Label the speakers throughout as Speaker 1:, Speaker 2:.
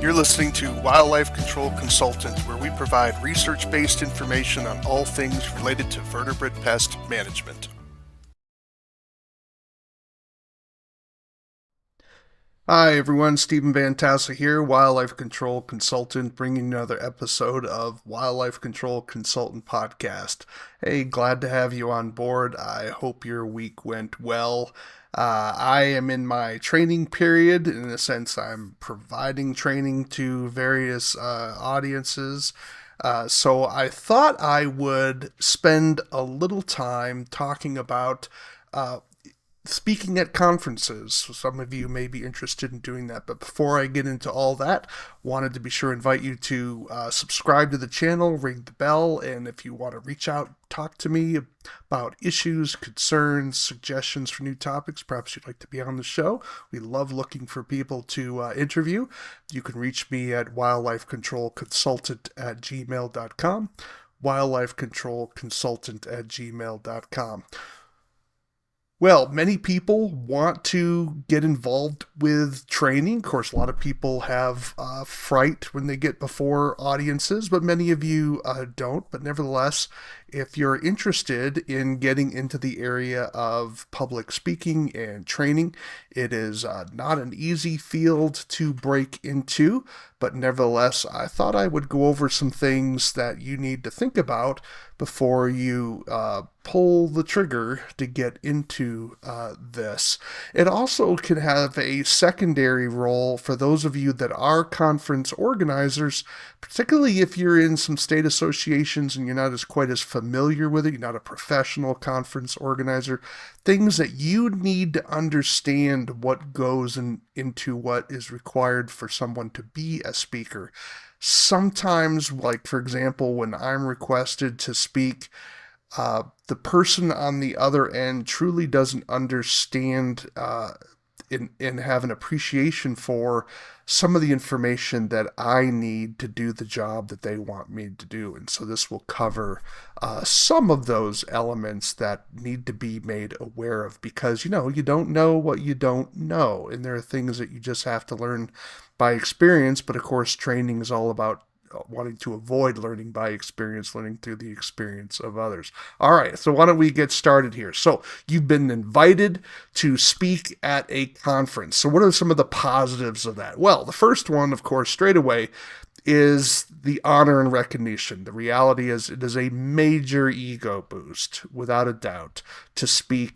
Speaker 1: You're listening to Wildlife Control Consultant, where we provide research-based information on all things related to vertebrate pest management. Hi everyone, Stephen Vantassel here, Wildlife Control Consultant, bringing another episode of Wildlife Control Consultant Podcast. Hey, glad to have you on board. I hope your week went well. I am in my training period. In a sense, I'm providing training to various audiences. So I thought I would spend a little time talking about speaking at conferences. So some of you may be interested in doing that. But before I get into all that, wanted to be sure to invite you to subscribe to the channel, ring the bell, and if you want to reach out, talk to me about issues, concerns, suggestions for new topics, perhaps you'd like to be on the show. We love looking for people to interview. You can reach me at wildlifecontrolconsultant@gmail.com, wildlifecontrolconsultant@gmail.com. Well, many people want to get involved with training. Of course, a lot of people have fright when they get before audiences, but many of you don't. But nevertheless, if you're interested in getting into the area of public speaking and training, it is not an easy field to break into. But nevertheless, I thought I would go over some things that you need to think about before you pull the trigger to get into this. It also can have a secondary role for those of you that are conference organizers, particularly if you're in some state associations and you're not quite as familiar with it, you're not a professional conference organizer, things that you need to understand what goes into what is required for someone to be a speaker. Sometimes, like for example, when I'm requested to speak, the person on the other end truly doesn't understand and have an appreciation for some of the information that I need to do the job that they want me to do. And so this will cover some of those elements that need to be made aware of, because, you don't know what you don't know. And there are things that you just have to learn by experience. But of course, training is all about wanting to avoid learning by experience, learning through the experience of others. All right, so why don't we get started here? So you've been invited to speak at a conference. So what are some of the positives of that? Well, the first one, of course, straight away, is the honor and recognition. The reality is it is a major ego boost, without a doubt, to be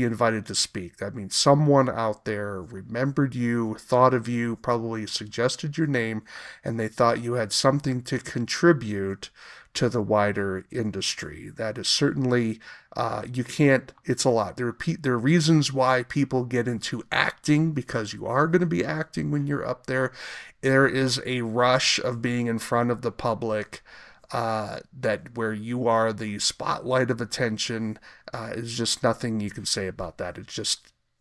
Speaker 1: invited to speak. That means someone out there remembered you, thought of you, probably suggested your name, and they thought you had something to contribute to the wider industry. That is certainly, it's a lot. There are reasons why people get into acting, because you are going to be acting when you're up there. There is a rush of being in front of the public, that where you are the spotlight of attention. Is just nothing you can say about that.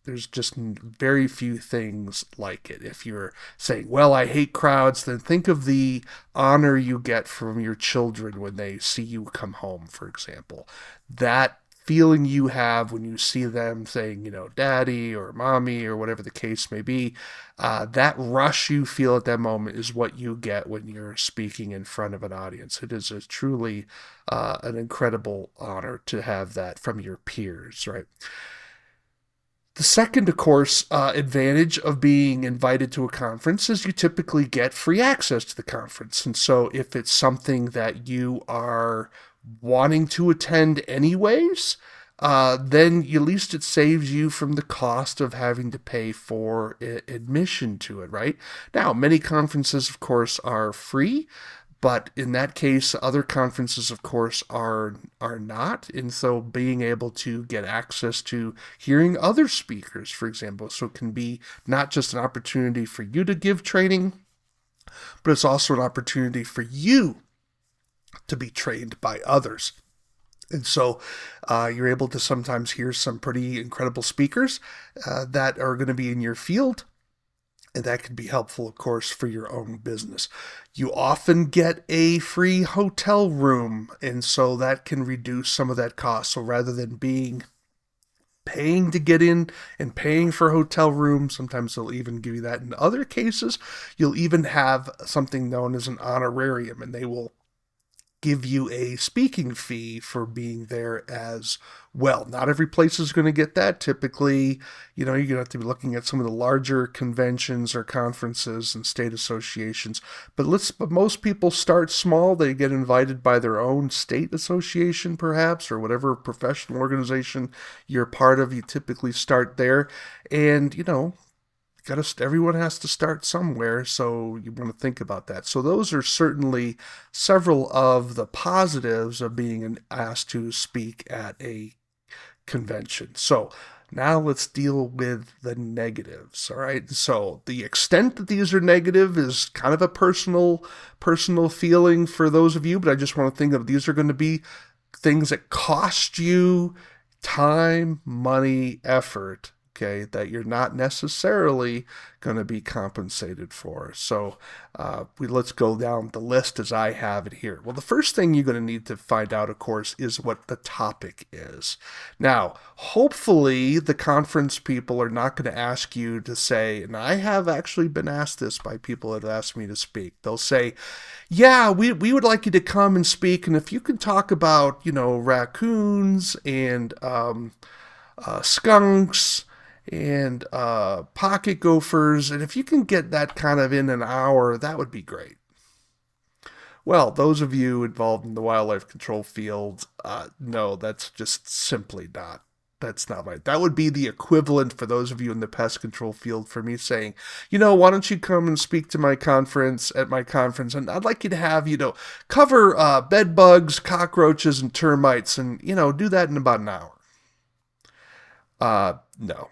Speaker 1: There's just very few things like it. If you're saying, well, I hate crowds, then think of the honor you get from your children when they see you come home, for example. That feeling you have when you see them saying, daddy or mommy or whatever the case may be, that rush you feel at that moment is what you get when you're speaking in front of an audience. It is truly an incredible honor to have that from your peers, right? The second, of course, advantage of being invited to a conference is you typically get free access to the conference. And so if it's something that you are wanting to attend anyways, then at least it saves you from the cost of having to pay for admission to it, right? Now, many conferences, of course, are free. But in that case, other conferences, of course, are not. And so being able to get access to hearing other speakers, for example, so it can be not just an opportunity for you to give training, but it's also an opportunity for you to be trained by others. And so you're able to sometimes hear some pretty incredible speakers that are going to be in your field. And that can be helpful, of course, for your own business. You often get a free hotel room, and so that can reduce some of that cost. So rather than paying to get in and paying for hotel rooms. Sometimes they'll even give you that. In other cases, you'll even have something known as an honorarium, and they will give you a speaking fee for being there as well. Not every place is going to get that. Typically, you're going to have to be looking at some of the larger conventions or conferences and state associations. But most people start small. They get invited by their own state association, perhaps, or whatever professional organization you're part of. You typically start there. And, everyone has to start somewhere, so you want to think about that. So those are certainly several of the positives of being asked to speak at a convention. So now let's deal with the negatives. All right. So the extent that these are negative is kind of a personal feeling for those of you, but I just want to think of these are going to be things that cost you time, money, effort, okay, that you're not necessarily going to be compensated for. So let's go down the list as I have it here. Well, the first thing you're going to need to find out, of course, is what the topic is. Now, hopefully the conference people are not going to ask you to say, and I have actually been asked this by people that have asked me to speak. They'll say, yeah, we would like you to come and speak, and if you can talk about, raccoons and skunks and pocket gophers, and if you can get that kind of in an hour, that would be great. Well, those of you involved in the wildlife control field, no, that's just simply not. That's not right. That would be the equivalent for those of you in the pest control field for me saying, why don't you come and speak to my conference, and I'd like you to have, cover bed bugs, cockroaches, and termites, and, do that in about an hour. No,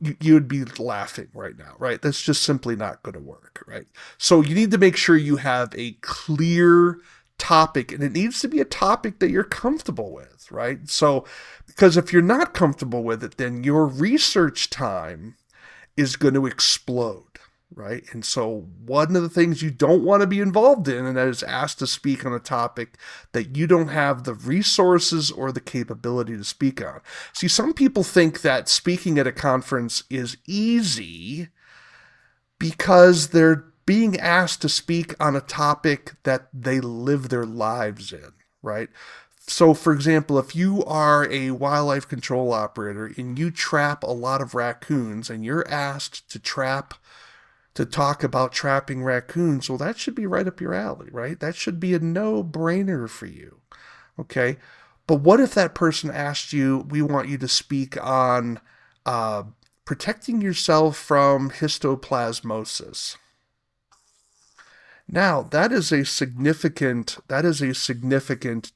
Speaker 1: you would be laughing right now, right? That's just simply not going to work, right? So you need to make sure you have a clear topic, and it needs to be a topic that you're comfortable with, right? So, because if you're not comfortable with it, then your research time is going to explode, right? And so one of the things you don't want to be involved in, and that is asked to speak on a topic that you don't have the resources or the capability to speak on. See, some people think that speaking at a conference is easy because they're being asked to speak on a topic that they live their lives in, right? So, for example, if you are a wildlife control operator and you trap a lot of raccoons and you're asked to talk about trapping raccoons, well, that should be right up your alley, right? That should be a no-brainer for you, okay? But what if that person asked you, we want you to speak on protecting yourself from histoplasmosis? Now, that is a significant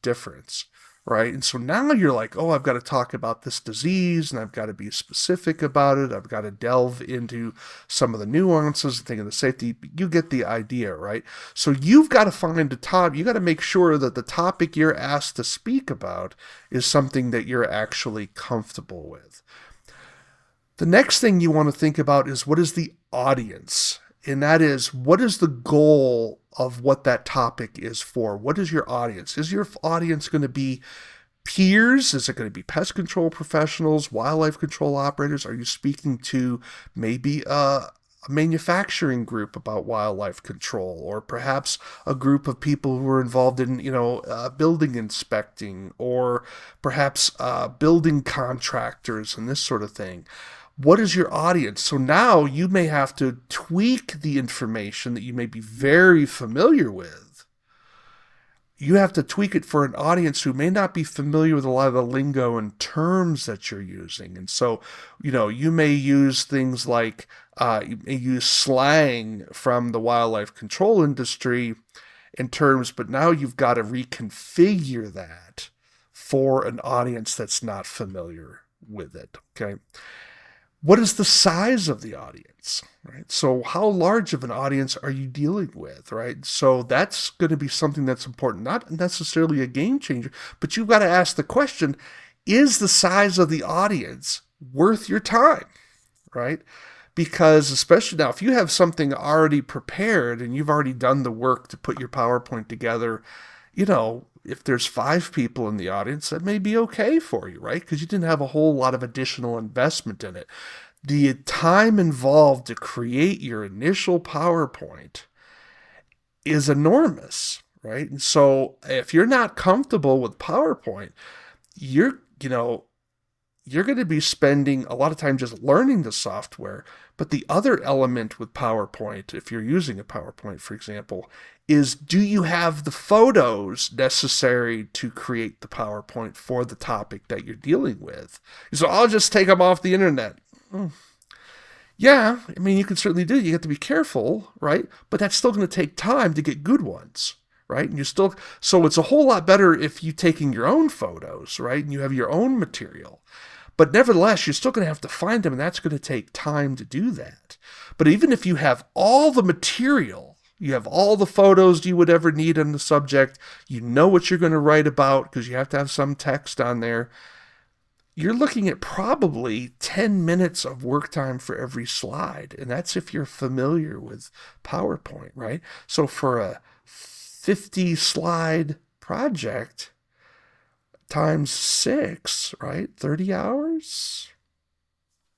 Speaker 1: difference, right? And so now you're like, oh, I've got to talk about this disease, and I've got to be specific about it. I've got to delve into some of the nuances and think of the safety. You get the idea, right? So you've got to find you got to make sure that the topic you're asked to speak about is something that you're actually comfortable with. The next thing you want to think about is, what is the audience? And that is, what is the goal of what that topic is for? What is your audience? Is your audience going to be peers? Is it going to be pest control professionals, wildlife control operators? Are you speaking to maybe a manufacturing group about wildlife control, or perhaps a group of people who are involved in, building inspecting, or perhaps building contractors and this sort of thing? What is your audience? So now you may have to tweak the information that you may be very familiar with. You have to tweak it for an audience who may not be familiar with a lot of the lingo and terms that you're using. And so, you may use things like, you may use slang from the wildlife control industry in terms, but now you've got to reconfigure that for an audience that's not familiar with it, okay? What is the size of the audience, right? So how large of an audience are you dealing with, right? So that's going to be something that's important, not necessarily a game changer, but you've got to ask the question, is the size of the audience worth your time, right? Because especially now, if you have something already prepared and you've already done the work to put your PowerPoint together, if there's 5 people in the audience, that may be okay for you, right? Because you didn't have a whole lot of additional investment in it. The time involved to create your initial PowerPoint is enormous, right? And so if you're not comfortable with PowerPoint, you're, you know, you're going to be spending a lot of time just learning the software. But the other element with PowerPoint, if you're using a PowerPoint, for example, is do you have the photos necessary to create the PowerPoint for the topic that you're dealing with? So I'll just take them off the internet. Yeah, I mean, you can certainly do it. You have to be careful, right? But that's still going to take time to get good ones, right? And so it's a whole lot better if you're taking your own photos, right? And you have your own material. But nevertheless, you're still going to have to find them, and that's going to take time to do that. But even if you have all the material, you have all the photos you would ever need on the subject, you know what you're going to write about because you have to have some text on there, you're looking at probably 10 minutes of work time for every slide. And that's if you're familiar with PowerPoint, right? So for a 50-slide project, times 6, right? 30 hours.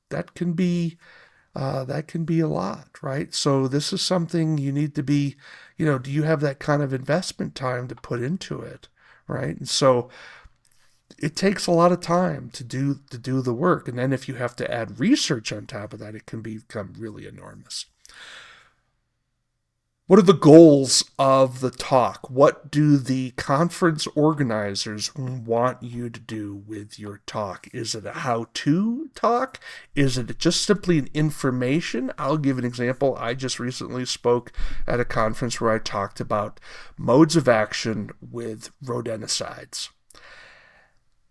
Speaker 1: That can be a lot, right? So this is something you need to be, do you have that kind of investment time to put into it, right? And so it takes a lot of time to do the work. And then if you have to add research on top of that, it can become really enormous. What are the goals of the talk? What do the conference organizers want you to do with your talk? Is it a how-to talk? Is it just simply an information? I'll give an example. I just recently spoke at a conference where I talked about modes of action with rodenticides.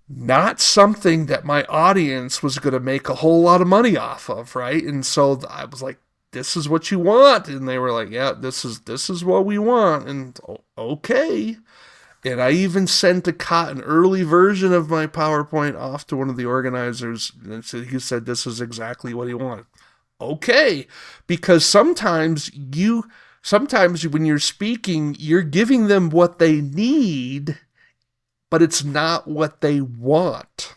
Speaker 1: Not something that my audience was going to make a whole lot of money off of, right? And so I was like, this is what you want. And they were like, yeah, this is what we want. And okay. And I even sent an early version of my PowerPoint off to one of the organizers. And he said this is exactly what he wanted. Okay. Because sometimes when you're speaking, you're giving them what they need, but it's not what they want.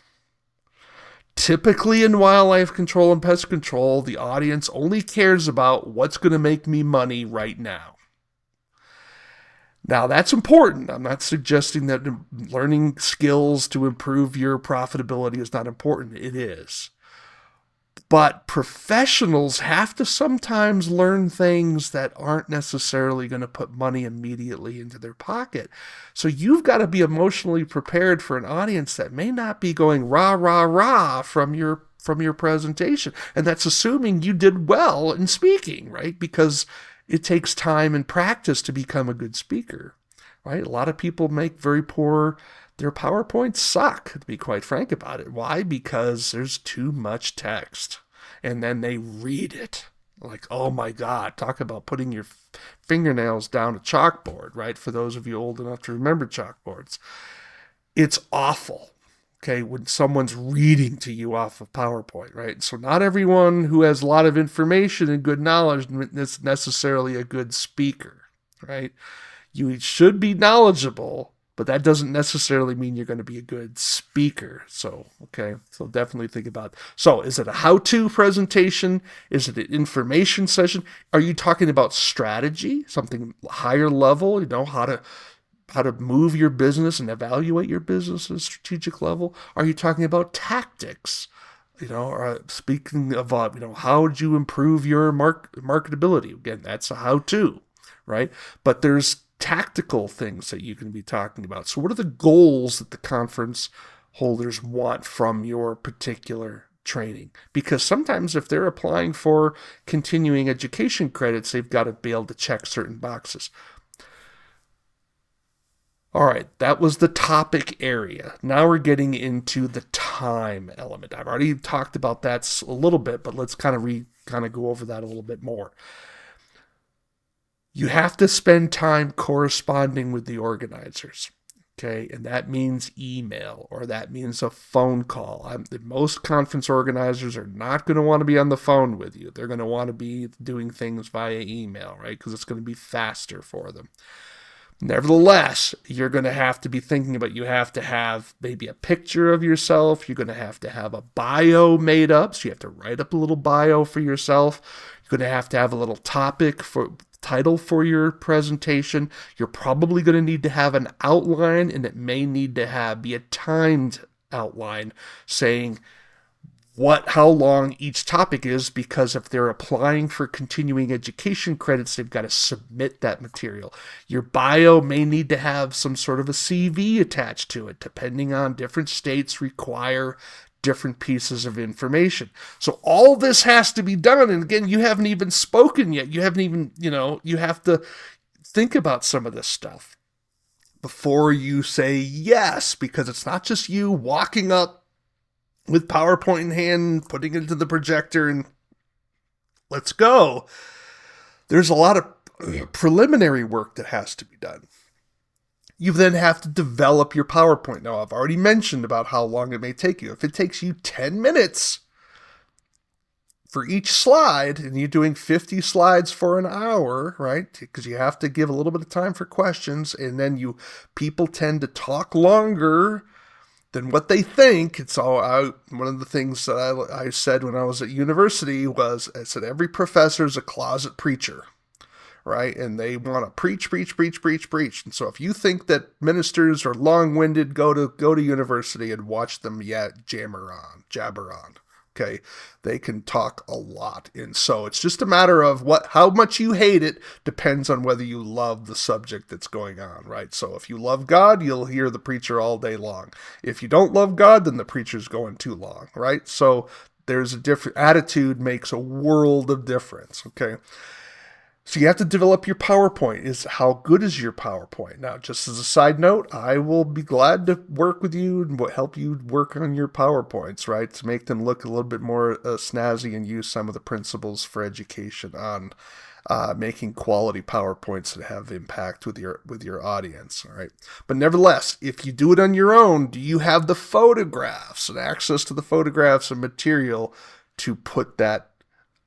Speaker 1: Typically in wildlife control and pest control, the audience only cares about what's going to make me money right now. Now, that's important. I'm not suggesting that learning skills to improve your profitability is not important. It is. But professionals have to sometimes learn things that aren't necessarily going to put money immediately into their pocket. So you've got to be emotionally prepared for an audience that may not be going rah, rah, rah from your presentation. And that's assuming you did well in speaking, right? Because it takes time and practice to become a good speaker, right? A lot of people make their PowerPoints suck, to be quite frank about it. Why? Because there's too much text. And then they read it. Like, oh my God, talk about putting your fingernails down a chalkboard, right? For those of you old enough to remember chalkboards. It's awful, okay, when someone's reading to you off of PowerPoint, right? So not everyone who has a lot of information and good knowledge is necessarily a good speaker, right? You should be knowledgeable, but that doesn't necessarily mean you're going to be a good speaker. So definitely think about it. So is it a how-to presentation? Is it an information session? Are you talking about strategy, something higher level, how to move your business and evaluate your business at a strategic level? Are you talking about tactics? Or speaking of, how would you improve your marketability? Again, that's a how-to, right? But there's tactical things that you can be talking about. So what are the goals that the conference holders want from your particular training? Because sometimes if they're applying for continuing education credits, they've got to be able to check certain boxes. All right, that was the topic area. Now we're getting into the time element. I've already talked about that a little bit, but let's kind of go over that a little bit more. You have to spend time corresponding with the organizers, okay? And that means email, or that means a phone call. Most conference organizers are not going to want to be on the phone with you. They're going to want to be doing things via email, right? Because it's going to be faster for them. Nevertheless, you're going to have to be thinking about, you have to have maybe a picture of yourself. You're going to have a bio made up. So you have to write up a little bio for yourself. You're going to have a little topic for title for your presentation. You're probably going to need to have an outline, and it may need to be a timed outline saying how long each topic is, because if they're applying for continuing education credits, they've got to submit that material. Your bio may need to have some sort of a CV attached to it, depending on different states require different pieces of information. So all this has to be done. And again, you haven't even spoken yet. You haven't even, you have to think about some of this stuff before you say yes, because it's not just you walking up with PowerPoint in hand, putting it into the projector, and let's go. There's a lot of preliminary work that has to be done. You then have to develop your PowerPoint. Now, I've already mentioned about how long it may take you. If it takes you 10 minutes for each slide, and you're doing 50 slides for an hour, right? Because you have to give a little bit of time for questions, and then people tend to talk longer than what they think. It's all out. One of the things that I said when I was at university was, I said, every professor is a closet preacher, right? And they want to preach. And so if you think that ministers are long-winded, go to university and watch them jabber on. Okay, they can talk a lot. And so it's just a matter of how much you hate it depends on whether you love the subject that's going on, right? So if you love God, you'll hear the preacher all day long. If you don't love God, then the preacher's going too long, right? So there's a different attitude, makes a world of difference, okay? So you have to develop your PowerPoint. How good is your PowerPoint? Now, just as a side note, I will be glad to work with you and help you work on your PowerPoints, right? To make them look a little bit more snazzy, and use some of the principles for education on making quality PowerPoints that have impact with your audience, all right? But nevertheless, if you do it on your own, do you have the photographs and access to the photographs and material to put that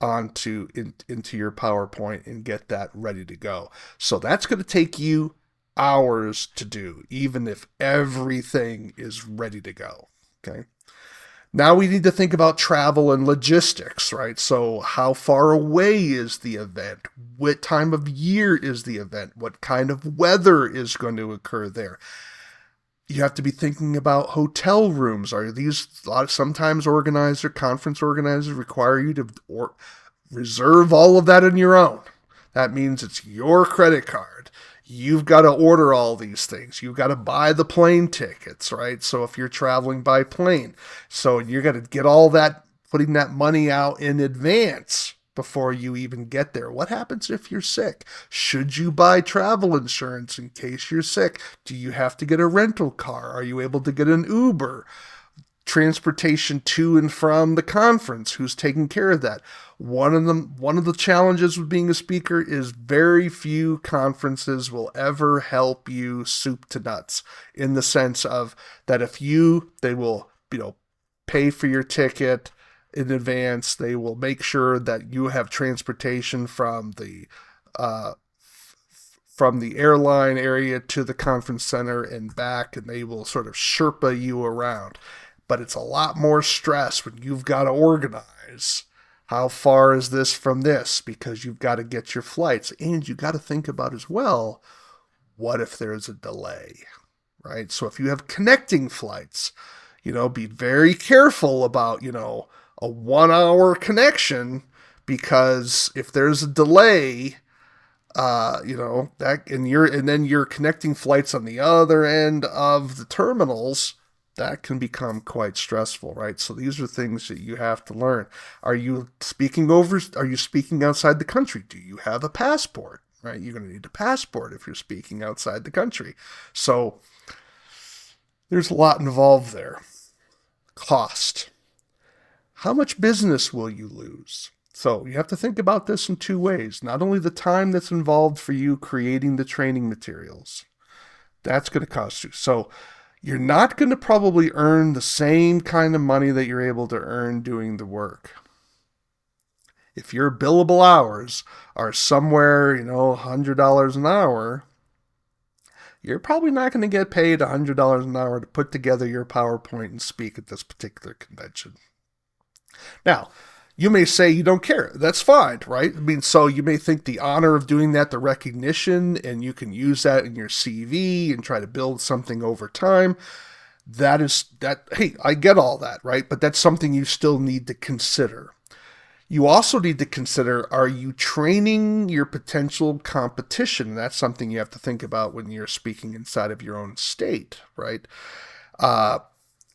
Speaker 1: into your PowerPoint and get that ready to go? So that's going to take you hours to do, even if everything is ready to go. Okay. Now we need to think about travel and logistics, right? So how far away is the event? What time of year is the event? What kind of weather is going to occur there? You have to be thinking about hotel rooms. Sometimes conference organizers require you to reserve all of that on your own. That means it's your credit card. You've got to order all these things. You've got to buy the plane tickets, right? So if you're traveling by plane, so you're going to get all that, putting that money out in advance before you even get there. What happens if you're sick? Should you buy travel insurance in case you're sick? Do you have to get a rental car? Are you able to get an Uber? Transportation to and from the conference, who's taking care of that? One of the challenges with being a speaker is very few conferences will ever help you soup to nuts, in the sense of that they will, pay for your ticket in advance. They will make sure that you have transportation from the airline area to the conference center and back, and they will sort of Sherpa you around. But it's a lot more stress when you've got to organize. How far is this from this? Because you've got to get your flights, and you've got to think about as well, what if there's a delay, right? So if you have connecting flights, be very careful about, a 1 hour connection, because if there's a delay, and then you're connecting flights on the other end of the terminals, that can become quite stressful, right? So these are things that you have to learn. Are you speaking outside the country? Do you have a passport, right? You're going to need a passport if you're speaking outside the country. So there's a lot involved there. Cost. How much business will you lose? So you have to think about this in two ways. Not only the time that's involved for you creating the training materials, that's going to cost you. So you're not going to probably earn the same kind of money that you're able to earn doing the work. If your billable hours are somewhere, $100 an hour, you're probably not going to get paid $100 an hour to put together your PowerPoint and speak at this particular convention. Now, you may say you don't care. That's fine, right? I mean, so you may think the honor of doing that, the recognition, and you can use that in your CV and try to build something over time. Hey, I get all that, right? But that's something you still need to consider. You also need to consider, are you training your potential competition? That's something you have to think about when you're speaking inside of your own state, right?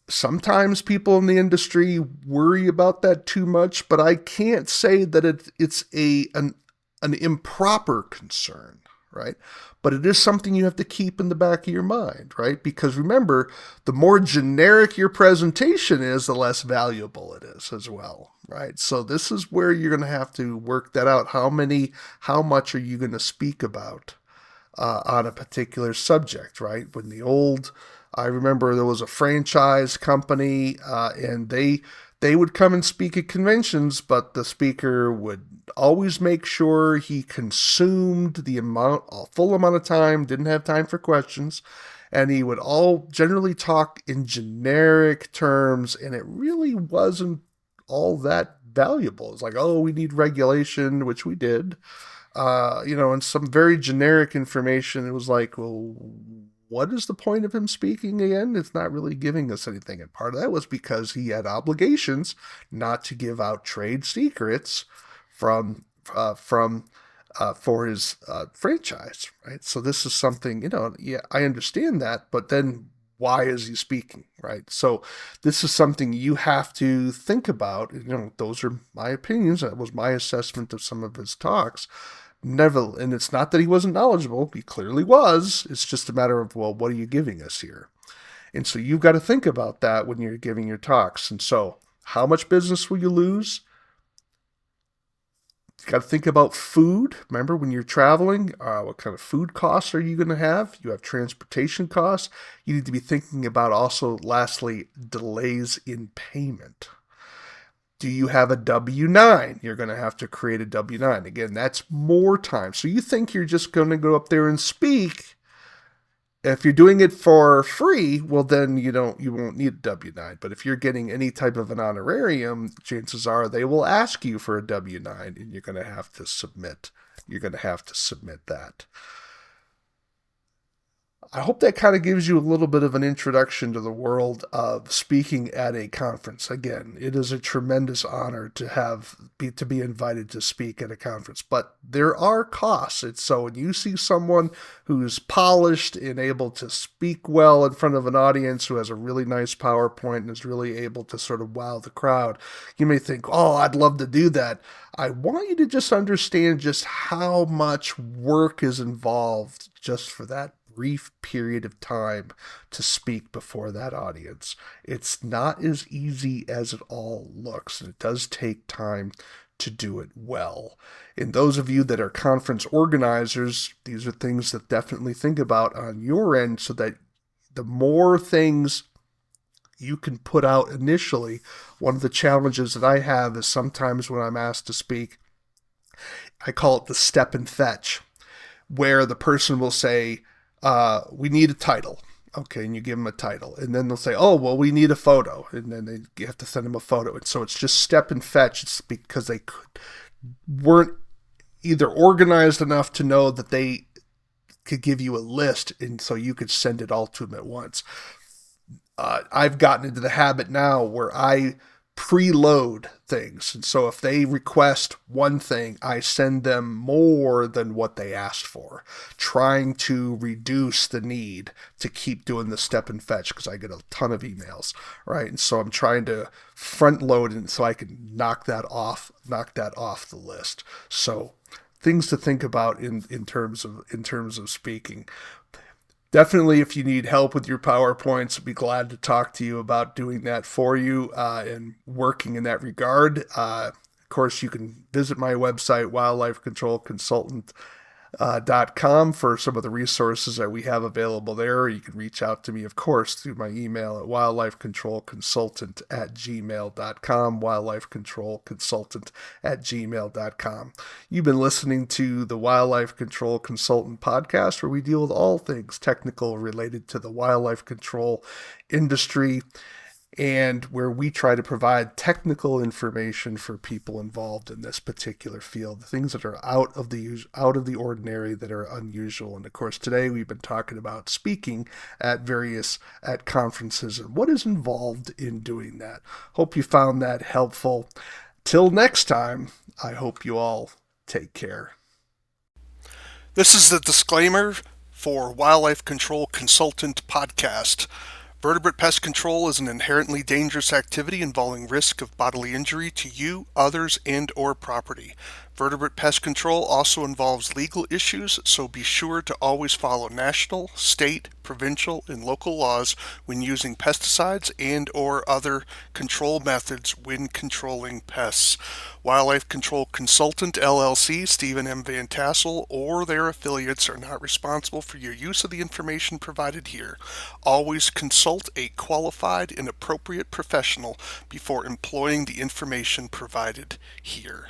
Speaker 1: Sometimes people in the industry worry about that too much, but I can't say that it's an improper concern, right? But it is something you have to keep in the back of your mind, right? Because remember, the more generic your presentation is, the less valuable it is as well, right? So this is where you're going to have to work that out. How much are you going to speak about on a particular subject, right? I remember there was a franchise company, and they would come and speak at conventions, but the speaker would always make sure he consumed a full amount of time, didn't have time for questions, and he would all generally talk in generic terms, and it really wasn't all that valuable. It's like, oh, we need regulation, which we did, and some very generic information. It was like, well, what is the point of him speaking again? It's not really giving us anything. And part of that was because he had obligations not to give out trade secrets for his franchise, right? So this is something, yeah, I understand that, but then why is he speaking, right? So this is something you have to think about. Those are my opinions. That was my assessment of some of his talks. Never, and it's not that he wasn't knowledgeable. He clearly was. It's just a matter of, well, what are you giving us here? And so you've got to think about that when you're giving your talks. And so how much business will you lose? You got to think about food. Remember, when you're traveling, what kind of food costs are you going to have? You have transportation costs. You need to be thinking about also, lastly, delays in payment. Do you have a W-9? You're going to have to create a W-9. Again, that's more time. So you think you're just going to go up there and speak. If you're doing it for free, well, then you won't need a W-9. But if you're getting any type of an honorarium, chances are they will ask you for a W-9, and you're going to have to submit. You're going to have to submit that. I hope that kind of gives you a little bit of an introduction to the world of speaking at a conference. Again, it is a tremendous honor to be invited to speak at a conference, but there are costs. So when you see someone who's polished and able to speak well in front of an audience, who has a really nice PowerPoint and is really able to sort of wow the crowd, you may think, oh, I'd love to do that. I want you to just understand just how much work is involved just for that brief period of time to speak before that audience. It's not as easy as it all looks, and it does take time to do it well. And those of you that are conference organizers, these are things that definitely think about on your end, so that the more things you can put out initially. One of the challenges that I have is sometimes when I'm asked to speak, I call it the step and fetch, where the person will say, we need a title. Okay, and you give them a title. And then they'll say, oh, well, we need a photo. And then you have to send them a photo. And so it's just step and fetch. It's because they weren't either organized enough to know that they could give you a list, and so you could send it all to them at once. I've gotten into the habit now where I preload things. And so if they request one thing, I send them more than what they asked for, trying to reduce the need to keep doing the step and fetch, because I get a ton of emails, right? And so I'm trying to front load it so I can knock that off the list. So things to think about in terms of speaking. Definitely, if you need help with your PowerPoints, I'd be glad to talk to you about doing that for you and working in that regard. Of course, you can visit my website, Wildlife Control Consultant. .com for some of the resources that we have available there. You can reach out to me, of course, through my email at wildlifecontrolconsultant@gmail.com, wildlifecontrolconsultant@gmail.com. You've been listening to the Wildlife Control Consultant podcast, where we deal with all things technical related to the wildlife control industry, and where we try to provide technical information for people involved in this particular field, things that are out of the ordinary, that are unusual. And of course, today we've been talking about speaking at conferences and what is involved in doing that. Hope you found that helpful. Till next time, I hope you all take care. This is the disclaimer for Wildlife Control Consultant Podcast. Vertebrate pest control is an inherently dangerous activity involving risk of bodily injury to you, others, and or property. Vertebrate pest control also involves legal issues, so be sure to always follow national, state, provincial, and local laws when using pesticides and or other control methods when controlling pests. Wildlife Control Consultant LLC, Stephen M. Vantassel, or their affiliates are not responsible for your use of the information provided here. Always consult a qualified and appropriate professional before employing the information provided here.